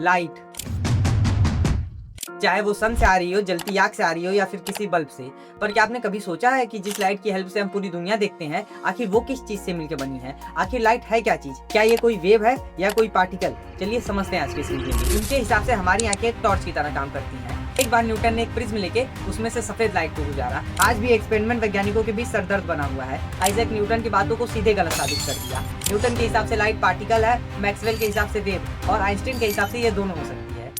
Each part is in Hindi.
लाइट, चाहे वो सन से आ रही हो, जलती आग से आ रही हो या फिर किसी बल्ब से। पर क्या आपने कभी सोचा है कि जिस लाइट की हेल्प से हम पूरी दुनिया देखते हैं, आखिर वो किस चीज से मिलकर बनी है? आखिर लाइट है क्या चीज? क्या ये कोई वेव है या कोई पार्टिकल? चलिए समझते हैं आज के इस वीडियो में। इनके हिसाब से हमारी आंखें टॉर्च की तरह काम करती हैं। एक बार न्यूटन ने एक प्रिज्म लेके उसमें से सफेद लाइट को गुजारा। आज भी एक्सपेरिमेंट वैज्ञानिकों के बीच सरदर्द बना हुआ है। आइजैक न्यूटन की बातों को सीधे गलत साबित कर दिया। न्यूटन के हिसाब से लाइट पार्टिकल है, मैक्सवेल के हिसाब से वेव और आइंस्टीन के हिसाब से ये दोनों हो सकती है।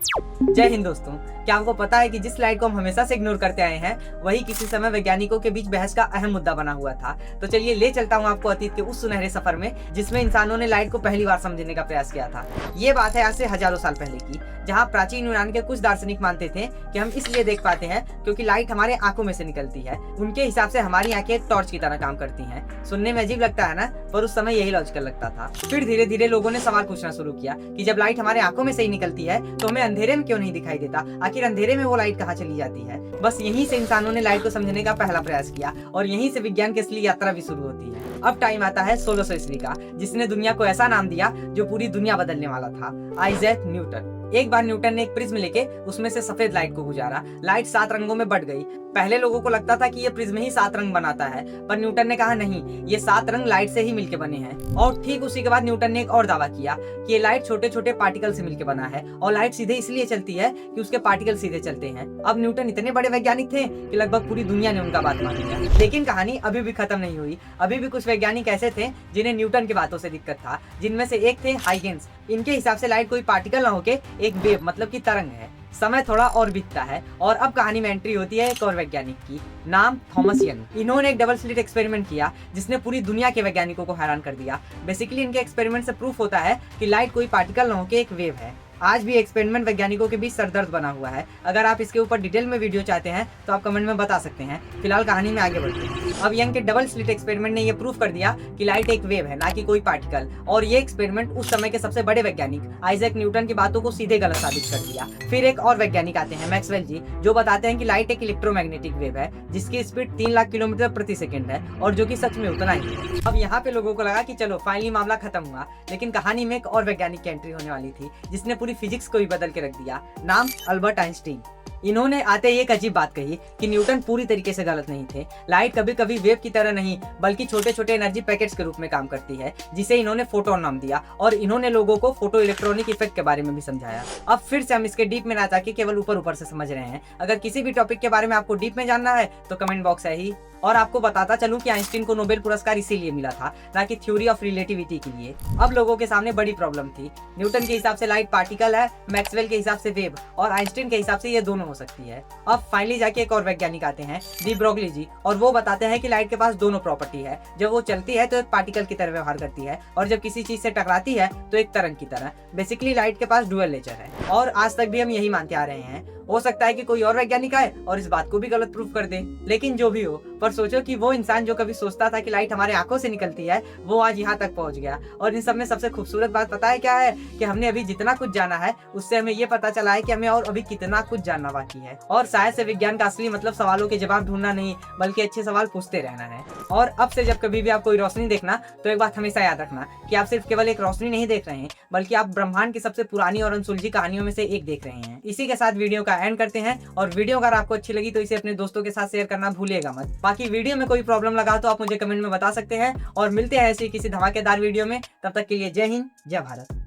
जय हिंद दोस्तों, क्या आपको पता है कि जिस लाइट को हम हमेशा से इग्नोर करते आए हैं, वही किसी समय वैज्ञानिकों के बीच बहस का अहम मुद्दा बना हुआ था। तो चलिए ले चलता हूँ आपको अतीत के उस सुनहरे सफर में जिसमें इंसानों ने लाइट को पहली बार समझने का प्रयास किया था। ये बात है आज से हजारों साल पहले की, जहाँ प्राचीन यूनान के कुछ दार्शनिक मानते थे कि हम इसलिए देख पाते हैं क्योंकि लाइट हमारे आंखों में से निकलती है। उनके हिसाब से हमारी आंखें टॉर्च की तरह काम करती हैं। सुनने में अजीब लगता है ना, पर उस समय यही लॉजिकल लगता था। फिर धीरे धीरे लोगों ने सवाल पूछना शुरू किया कि जब लाइट हमारे आंखों में से ही निकलती है तो हमें अंधेरे में क्यों नहीं दिखाई देता? आखिर अंधेरे में वो लाइट कहाँ चली जाती है? बस यहीं से इंसानों ने लाइट को समझने का पहला प्रयास किया और यहीं से विज्ञान की असली यात्रा भी शुरू होती है। अब टाइम आता है 1600 ईस्वी का, जिसने दुनिया को ऐसा नाम दिया जो पूरी दुनिया बदलने वाला था, आइजैक न्यूटन। एक बार न्यूटन ने एक प्रिज्म लेके उसमें से सफेद लाइट को गुजारा। लाइट 7 रंगों में बट गई। पहले लोगों को लगता था कि ये प्रिज्म ही 7 रंग बनाता है, पर न्यूटन ने कहा नहीं, ये 7 रंग लाइट से ही मिलके बने हैं। और ठीक उसी के बाद न्यूटन ने एक और दावा किया कि ये लाइट छोटे छोटे पार्टिकल से मिलकर बना है और लाइट सीधे इसलिए चलती है कि उसके पार्टिकल सीधे चलते हैं। अब न्यूटन इतने बड़े वैज्ञानिक थे कि लगभग पूरी दुनिया ने उनका बात मान लिया। लेकिन कहानी अभी भी खत्म नहीं हुई। अभी भी कुछ वैज्ञानिक ऐसे थे जिन्हें न्यूटन की बातों से दिक्कत था, जिनमें से एक थे हाइगेंस। इनके हिसाब से लाइट कोई पार्टिकल ना होके एक वेव मतलब की तरंग है। समय थोड़ा और बीतता है और अब कहानी में एंट्री होती है एक और वैज्ञानिक की, नाम थॉमस यंग। इन्होंने एक डबल स्लिट एक्सपेरिमेंट किया जिसने पूरी दुनिया के वैज्ञानिकों को हैरान कर दिया। बेसिकली इनके एक्सपेरिमेंट से प्रूफ होता है कि लाइट कोई पार्टिकल ना होके एक वेव है। आज भी एक्सपेरिमेंट वैज्ञानिकों के बीच सरदर्द बना हुआ है। अगर आप इसके ऊपर डिटेल में वीडियो चाहते हैं तो आप कमेंट में बता सकते हैं। फिलहाल कहानी में आगे बढ़ते हैं। अब यंग के डबल स्लिट एक्सपेरिमेंट ने यह प्रूफ कर दिया कि लाइट एक वेव है, ना कि कोई पार्टिकल। और ये एक्सपेरिमेंट उस समय के सबसे बड़े वैज्ञानिक आइजैक न्यूटन की बातों को सीधे गलत साबित कर दिया। फिर एक और वैज्ञानिक आते हैं, मैक्सवेल जी, जो बताते हैं कि लाइट एक इलेक्ट्रोमैग्नेटिक वेव है जिसकी स्पीड 3 लाख किलोमीटर प्रति सेकंड है, और जो कि सच में उतना ही है। अब यहाँ पे लोगों को लगा कि चलो फाइनली मामला खत्म हुआ, लेकिन कहानी में एक और वैज्ञानिक की एंट्री होने वाली थी जिसने पूरी फिजिक्स को भी बदल के रख दिया। नाम अल्बर्ट आइंस्टीन। इन्होंने आते ही एक अजीब बात कही कि न्यूटन पूरी तरीके से गलत नहीं थे। लाइट कभी कभी वेव की तरह नहीं बल्कि छोटे छोटे एनर्जी पैकेट्स के रूप में काम करती है, जिसे इन्होंने फोटोन नाम दिया। और इन्होंने लोगों को फोटो इलेक्ट्रॉनिक इफेक्ट के बारे में भी समझाया। अब फिर से हम इसके डीप में ना जाके केवल ऊपर ऊपर से समझ रहे हैं। अगर किसी भी टॉपिक के बारे में आपको डीप में जानना है तो कमेंट बॉक्स है ही। और आपको बताता चलूं कि आइंस्टीन को नोबेल पुरस्कार इसीलिए मिला था, ना कि थ्योरी ऑफ रिलेटिविटी के लिए। अब लोगों के सामने बड़ी प्रॉब्लम थी। न्यूटन के हिसाब से लाइट पार्टिकल है, मैक्सवेल के हिसाब से वेव और आइंस्टीन के हिसाब से ये दोनों हो सकती है। अब फाइनली जाके एक और वैज्ञानिक आते हैं, डी ब्रोगली जी, और वो बताते हैं कि लाइट के पास दोनों प्रॉपर्टी है। जब वो चलती है तो एक पार्टिकल की तरह व्यवहार करती है, और जब किसी चीज से टकराती है तो एक तरंग की तरह। बेसिकली लाइट के पास डुअल नेचर है, और आज तक भी हम यही मानते आ रहे हैं। हो सकता है कि कोई और वैज्ञानिक आए और इस बात को भी गलत प्रूफ कर दे, लेकिन जो भी हो, पर सोचो कि वो इंसान जो कभी सोचता था कि लाइट हमारे आंखों से निकलती है, वो आज यहाँ तक पहुंच गया। और इन सब में सबसे खूबसूरत बात पता है क्या है? कि हमने अभी जितना कुछ जाना है उससे हमें ये पता चला है कि हमें और अभी कितना कुछ जानना बाकी है। और शायद से विज्ञान का असली मतलब सवालों के जवाब ढूंढना नहीं, बल्कि अच्छे सवाल पूछते रहना है। और अब से जब कभी भी आप कोई रोशनी देखना तो एक बात हमेशा याद रखना कि आप सिर्फ केवल एक रोशनी नहीं देख रहे हैं, बल्कि आप ब्रह्मांड की सबसे पुरानी और अनसुलझी कहानियों में से एक देख रहे हैं। इसी के साथ वीडियो का एंड करते हैं। और वीडियो अगर आपको अच्छी लगी तो इसे अपने दोस्तों के साथ शेयर करना भूलिएगा मत। बाकी वीडियो में कोई प्रॉब्लम लगा तो आप मुझे कमेंट में बता सकते हैं। और मिलते हैं ऐसी किसी धमाकेदार वीडियो में। तब तक के लिए जय हिंद, जय भारत।